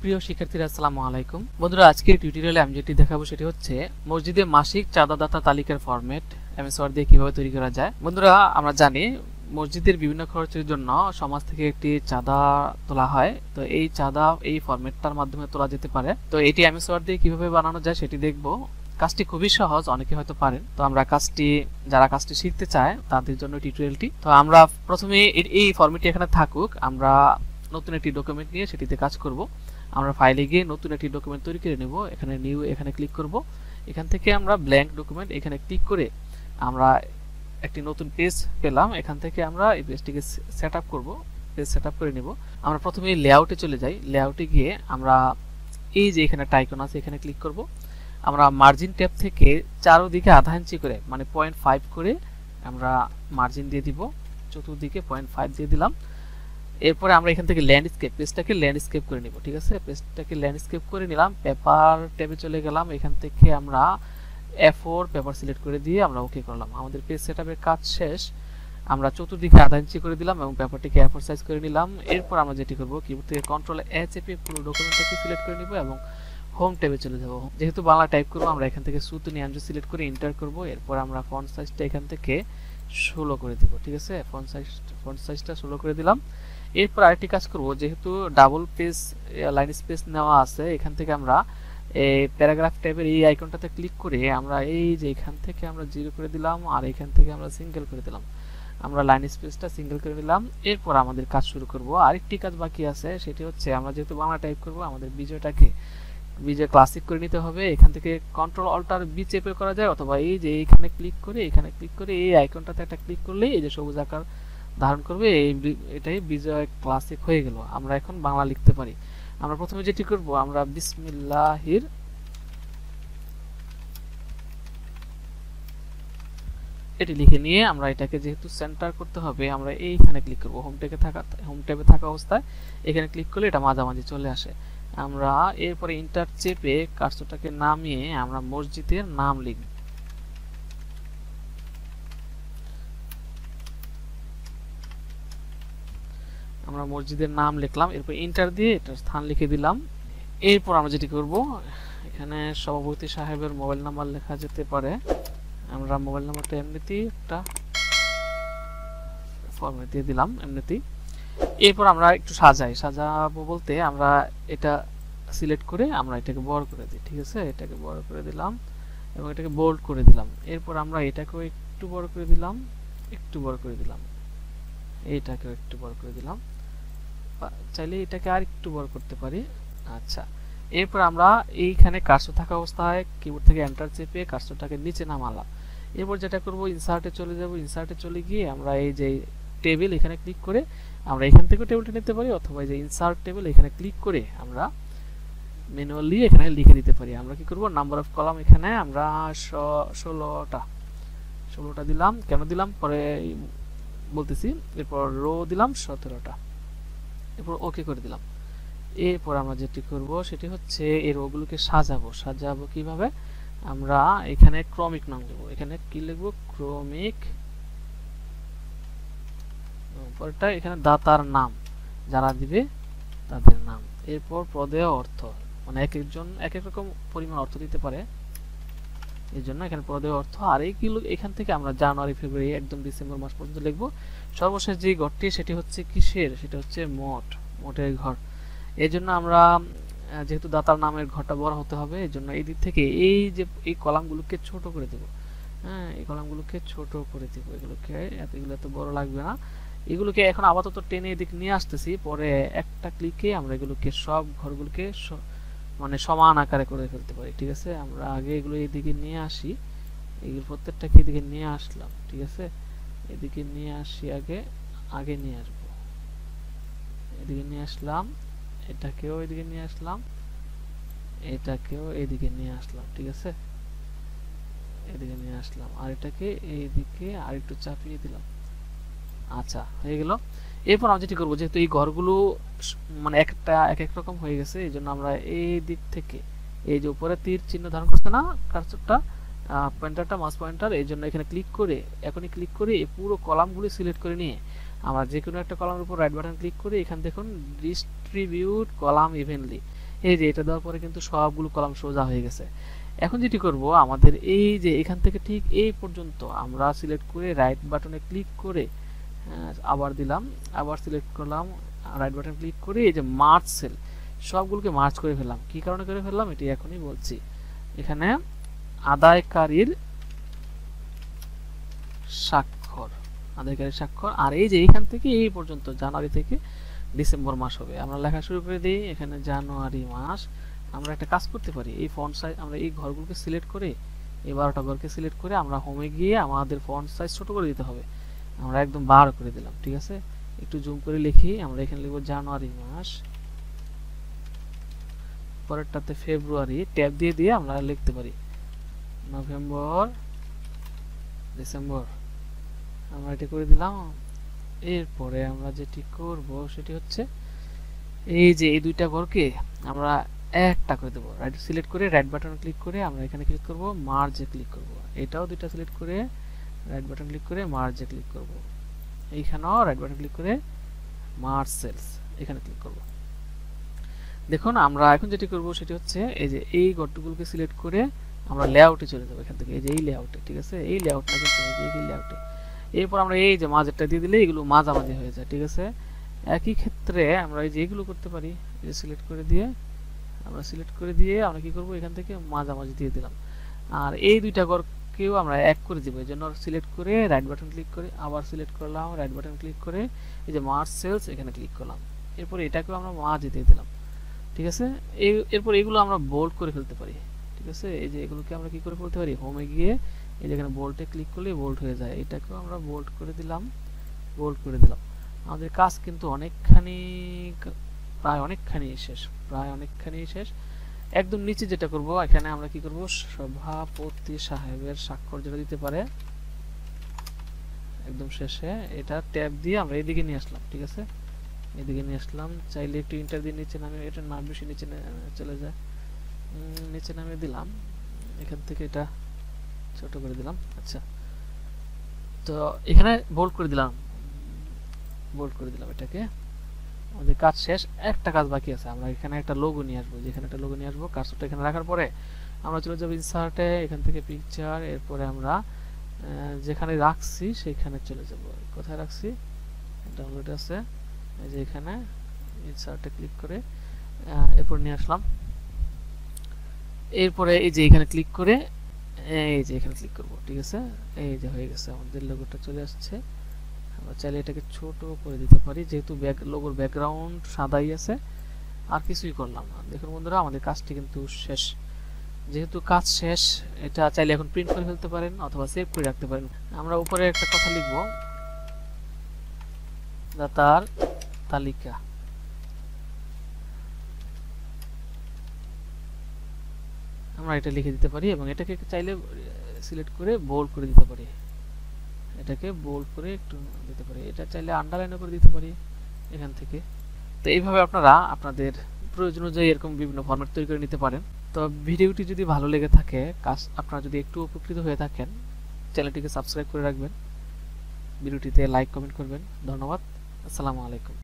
প্রিয় শিক্ষার্থীরা আসসালামু আলাইকুম। বন্ধুরা, আজকের টিউটোরিয়ালে আমি যেটি দেখাবো সেটি হচ্ছে মসজিদে মাসিক চাঁদাদাতা তালিকার ফরম্যাট এমএস ওয়ার্ড দিয়ে কিভাবে তৈরি করা যায়। বন্ধুরা, আমরা জানি মসজিদের বিভিন্ন খরচের জন্য সমাজ থেকে একটি চাঁদা তোলা হয়। তো এই চাঁদা এই ফরম্যাটটার মাধ্যমে তোলা যেতে পারে। তো এটি এমএস ওয়ার্ড দিয়ে কিভাবে বানানো যায় সেটি দেখবো। কাজটি খুবই সহজ, অনেকে হয়তো পারেন। তো আমরা যারা কাজটি শিখতে চায় তাদের জন্য টিউটোরিয়ালটি। তো আমরা প্রথমে এই ফরম্যাটটি এখানে থাকুক, আমরা নতুন একটি ডকুমেন্ট নিয়ে সেটিতে কাজ করব। আমরা ফাইলে গিয়ে নতুন একটি ডকুমেন্ট তৈরি করে নেব। এখানে নিউ এখানে ক্লিক করব। এখান থেকে আমরা ব্ল্যাঙ্ক ডকুমেন্ট এখানে ক্লিক করে আমরা একটি নতুন পেজ পেলাম। এখান থেকে আমরা এই পেজটিকে সেটআপ করব, পেজ সেটআপ করে নেব। আমরা প্রথমে লেআউটে চলে যাই। লেআউটে গিয়ে আমরা এই যে এখানে একটা আইকন আছে এখানে ক্লিক করব। আমরা মার্জিন ট্যাব থেকে চারদিকে আধা ইঞ্চি করে মানে 0.5 করে আমরা মার্জিন দিয়ে দিব। চতুর্দিকে 0.5 দিয়ে দিলাম। এরপরে আমরা এখান থেকে ল্যান্ডস্কেপ পেজটাকে ল্যান্ডস্কেপ করে নিব। ঠিক আছে, পেজটাকে ল্যান্ডস্কেপ করে নিলাম। পেপার ট্যাবে চলে গেলাম। এখান থেকে আমরা A4 পেপার সিলেক্ট করে দিয়ে আমরা ওকে করলাম। আমাদের পেজ সেটআপের কাজ শেষ। আমরা চতুর্দিকে আধা ইঞ্চি করে দিলাম এবং পেপারটিকে A4 সাইজ করে নিলাম। এরপর আমরা যেটি করব, কিবোর্ড থেকে কন্ট্রোল A চেপে পুরো ডকুমেন্টটাকে সিলেক্ট করে নিব এবং হোম ট্যাবে চলে যাব। যেহেতু বাংলা টাইপ করব, আমরা এখান থেকে সুতুনি আনজু সিলেক্ট করে এন্টার করব। এরপর আমরা ফন্ট সাইজটা এখান থেকে 16 করে দিব। ঠিক আছে, ফন্ট সাইজটা 16 করে দিলাম। এরপর আরেকটি কাজ করব, যেহেতু ডাবল পেজ লাইন স্পেস নেওয়া আছে, এখান থেকে আমরা এই প্যারাগ্রাফ ট্যাবের এই আইকনটাতে ক্লিক করে আমরা এই যে এখান থেকে আমরা 0 করে দিলাম আর এখান থেকে আমরা সিঙ্গেল করে দিলাম। আমরা লাইন স্পেসটা সিঙ্গেল করে নিলাম। এরপর আমাদের কাজ শুরু করব। আরেকটি কাজ বাকি আছে, সেটি হচ্ছে আমরা যেহেতু বাংলা টাইপ করব, আমাদের বিজয়টাকে বিজয় ক্লাসিক করে নিতে হবে। এখান থেকে কন্ট্রোল অল্টার বি চেপে করা যায়, অথবা এই যে এখানে ক্লিক করে এই আইকনটাতে একটা ক্লিক করলেই এই যে সবুজ আকার ধারণ করবে, এটাই বিজয় ক্লাসিক হয়ে গেল। আমরা এখন বাংলা লিখতে পারি। আমরা প্রথমে যেটি করব, আমরা বিসমিল্লাহির এটি লিখে নিয়ে আমরা এটাকে যেহেতু সেন্টার করতে হবে, আমরা এইখানে ক্লিক করব। হোম ট্যাবে থাকা অবস্থায় এখানে ক্লিক করলে এটা মাঝামাঝি চলে আসে। আমরা এরপরে ইন্টার চেপে কার্সরটাকে নামিয়ে আমরা মসজিদের নাম লিখব। আমরা মসজিদের নাম লিখলাম। এরপর ইন্টার দিয়ে এটার স্থান লিখে দিলাম। এরপর আমরা যেটি করব, এখানে সভাপতি সাহেবের মোবাইল নাম্বার লেখা যেতে পারে। আমরা মোবাইল নাম্বারটা এমনিতেই একটা ফরম্যাট দিয়ে দিলাম এমনিতেই। এরপর আমরা একটু সাজাবো বলতে আমরা এটা সিলেক্ট করে আমরা এটাকে বড় করে দিই। ঠিক আছে, এটাকে বড় করে দিলাম এবং এটাকে বোল্ড করে দিলাম। এরপর আমরা এটাকেও একটু বড় করে দিলাম, এইটাকেও একটু বড় করে দিলাম। চাইলে এটাকে আর একটু বড় করতে পারি। আচ্ছা, এরপর আমরা এইখানে কার্সর থাকা অবস্থায় কিবোর্ড থেকে এন্টার চেপে কার্সরটাকে নিচে নামালাম। এরপর যেটা করব, ইনসার্টে চলে যাব। ইনসার্টে চলে গিয়ে আমরা এই যে টেবিল এখানে ক্লিক করে আমরা এখান থেকে টেবিলটা নিতে পারি, অথবা এই যে ইনসার্ট টেবিল এখানে ক্লিক করে আমরা ম্যানুয়ালি এখানে লিখে দিতে পারি। আমরা কি করব, নাম্বার অফ কলাম এখানে আমরা 16টা দিলাম। কেন দিলাম পরে বলতেছি। এরপর রো দিলাম 17টা। এরপর ওকে করে দিলাম। এরপর আমরা যেটি করব সেটি হচ্ছে এই রোগুলোকে সাজাবো কিভাবে, আমরা এখানে ক্রমিক নাম দেব। এখানে কি লিখব, ক্রমিক, পরটা এখানে দাতার নাম, যারা দিবে তাদের নাম। এরপর প্রদেয় অর্থ, মানে এক একজন এক এক রকম পরিমাণ অর্থ দিতে পারে, এই জন্য এখানে প্রদেয় অর্থ। আর এইগুলো এখান থেকে আমরা জানুয়ারি ফেব্রুয়ারি একদম ডিসেম্বর মাস পর্যন্ত লিখব। সর্বশেষ যে ঘরটি সেটি হচ্ছে কিসের, সেটা হচ্ছে মোটের ঘর। এই জন্য আমরা যেহেতু দাতার নামের ঘরটা বড় হতে হবে, এই জন্য এই দিক থেকে এই যে এই কলামগুলোকে ছোট করে দেব। হ্যাঁ, এই কলামগুলোকে ছোট করে দেব। এগুলো এত বড় লাগবে না। এগুলোকে এখন আপাতত টেনে এদিকে নিয়ে আসতেছি, পরে একটা ক্লিকে আমরা এগুলোকে সব ঘরগুলোকে মানে সমান আকারে করে ফেলতে পারি। ঠিক আছে, আমরা আগে এগুলো এইদিকে নিয়ে আসি, এগুলো প্রত্যেকটাকে এদিকে নিয়ে আসলাম। ঠিক আছে, এদিকে নিয়ে আসি, আগে নিয়ে আসবো, এদিকে নিয়ে আসলাম, এটাকেও এদিকে নিয়ে আসলাম, এটাকেও এদিকে নিয়ে আসলাম। ঠিক আছে, এদিকে নিয়ে আসলাম, আর এটাকে এইদিকে আর একটু চাপিয়ে দিলাম। আচ্ছা, হয়ে গেল। এরপর আমরা যেটি করবো, যেহেতু এই ঘরগুলো মানে একটা এক এক রকম হয়ে গেছে, এই জন্য আমরা এই দিক থেকে এই যে উপরে তীর চিহ্ন ধারণ করছে না কার্সরটা, পয়েন্টারটা মাউস পয়েন্টার, এই জন্য এখানে ক্লিক করে এখনই ক্লিক করে এই পুরো কলামগুলি সিলেক্ট করে নিয়ে আমরা যে কোনো একটা কলামের উপর রাইট বাটন ক্লিক করে এখানে দেখুন ডিস্ট্রিবিউট কলাম ইভেনলি, এই যে এটা দেওয়ার পরে কিন্তু সবগুলো কলাম সোজা হয়ে গেছে। এখন যেটি করব, আমাদের এই যে এখান থেকে ঠিক এই পর্যন্ত আমরা সিলেক্ট করে রাইট বাটনে ক্লিক করে আবার দিলাম, আবার সিলেক্ট করলাম, রাইট বাটন ক্লিক করে এই যে মার্জ সেল সবগুলোকে মার্জ করে ফেললাম। কি কারণে করে ফেললাম এটি এখনই বলছি। এখানে আদায়কারীর স্বাক্ষর, আদায়কারীর স্বাক্ষর, আর এই যে এখান থেকে এই পর্যন্ত জানুয়ারি থেকে ডিসেম্বর মাস হবে। আমরা লেখা শুরু করে দিই এখানে জানুয়ারি মাস। আমরা একটা কাজ করতে পারি, এই ফন্ট সাইজ আমরা এই ঘরগুলোকে সিলেক্ট করে, এই 12টা ঘরকে সিলেক্ট করে আমরা হোমে গিয়ে আমাদের ফন্ট সাইজ ছোট করে দিতে হবে। আমরা একদম 12 করে দিলাম, ঠিক আছে। একটু জুম করে লিখি, আমরা এখানে লিখব জানুয়ারি মাস, পরেরটাতে ফেব্রুয়ারি, ট্যাব দিয়ে দিয়ে আমরা লিখতে পারি নভেম্বর, ডিসেম্বর, আমরা এটা করে দিলাম। এরপরে আমরা যেটি করব সেটি হচ্ছে এই যে এই দুইটা ঘরকে আমরা একটা করে দেব। রাইট সিলেক্ট করে রাইট বাটন ক্লিক করে আমরা এখানে ক্লিক করব, মার্জে ক্লিক করব। এটাও দুইটা সিলেক্ট করে রাইট বাটন ক্লিক করে মার্জে ক্লিক করব। এইখানেও রাইট বাটন ক্লিক করে মার্জ সেলস এখানে ক্লিক করব। দেখুন আমরা এখন যেটি করব সেটি হচ্ছে এই যে এই ঘরগুলোকে সিলেক্ট করে আমরা লেআউটে চলে যাব। এখান থেকে এই যে এই লেআউটে, ঠিক আছে, এই লেআউট না কিন্তু এই লেআউটে। এরপর আমরা এই যে মাঝেরটা দিয়ে দিলে এগুলো মাঝামাঝি হয়ে যায়, ঠিক আছে। একই ক্ষেত্রে আমরা এই যে এগুলো করতে পারি, এই যে সিলেক্ট করে দিয়ে আমরা কি করব, এখান থেকে মাঝামাঝি দিয়ে দিলাম। আর এই দুইটা ঘরকেও আমরা এক করে দিব। এজন্য সিলেক্ট করে রাইট বাটন ক্লিক করে আবার সিলেক্ট করলাম, রাইট বাটন ক্লিক করে এই যে মার্জ সেলস এখানে ক্লিক করলাম। এরপর এটাকেও আমরা মাঝে দিয়ে দিলাম, ঠিক আছে। এরপর এগুলো আমরা বোল্ড করে ফেলতে পারি, ঠিক আছে। এই যে এগুলোকে আমরা কি করে ফেলতে পারি, হোমে গিয়ে এই যেখানে বোল্ডে ক্লিক করলে বোল্ড হয়ে যায়। এটাকেও আমরা বোল্ড করে দিলাম, আমাদের কাজ কিন্তু প্রায় অনেকখানি শেষ। একদম নিচে যেটা করব, এখানে আমরা কি করব, সভাপতি সাহেবের স্বাক্ষর যেটা দিতে পারে একদম শেষে, এটা ট্যাব দিয়ে আমরা এদিকে নিয়ে আসলাম, ঠিক আছে। এদিকে নিয়ে আসলাম, চাইলে একটু ইন্টার দিয়ে নিচে নামিয়ে, এটা না বেশি নিচে চলে যায়, নিচে নামিয়ে দিলাম। এখান থেকে এটা ছোট করে দিলাম। আচ্ছা, তো এখানে বোল্ড করে দিলাম এটাকে। আমাদের কাজ শেষ, একটা কাজ বাকি আছে। আমরা এখানে একটা লোগো নিয়ে আসবো, যেখানে একটা লোগো নিয়ে আসবো, কার্সরটা এখানে রাখার পরে আমরা চলে যাব ইনসার্টে, এখান থেকে পিকচার, এরপরে আমরা যেখানে রাখছি সেখানে চলে যাব। কোথায় রাখছি, ডাউনলোড আছে, এই যে এখানে ইনসার্টে ক্লিক করে এরপর নিয়ে আসলাম। এরপরে এই যে এখানে ক্লিক করে এই যে এখানে ক্লিক করব, ঠিক আছে। এই যে হয়ে গেছে, আমাদের লোগোটা চলে আসছে। আমরা চাইলে এটাকে ছোট করে দিতে পারি, যেহেতু লোগোর ব্যাকগ্রাউন্ড সাদাই আছে, আর কিছুই করলাম না। দেখুন বন্ধুরা, আমাদের কাজটি কিন্তু শেষ। যেহেতু কাজ শেষ, এটা চাইলে এখন প্রিন্ট করে ফেলতে পারেন অথবা সেভ করে রাখতে পারেন। আমরা উপরে একটা কথা লিখব, দাতার তালিকা। আমরা এটা লিখে দিতে পারি এবং এটাকে চাইলে সিলেক্ট করে বোল্ড করে দিতে পারি, এটাকে বোল্ড করে একটু দিতে পারি, এটা চাইলে আন্ডারলাইনও করে দিতে পারি এখান থেকে। তো এইভাবে আপনারা আপনাদের প্রয়োজন অনুযায়ী এরকম বিভিন্ন ফরম্যাট তৈরি করে নিতে পারেন। তো ভিডিওটি যদি ভালো লেগে থাকে, আপনারা যদি একটু উপকৃত হয়ে থাকেন, চ্যানেলটিকে সাবস্ক্রাইব করে রাখবেন, ভিডিওটিতে লাইক কমেন্ট করবেন। ধন্যবাদ, আসসালামু আলাইকুম।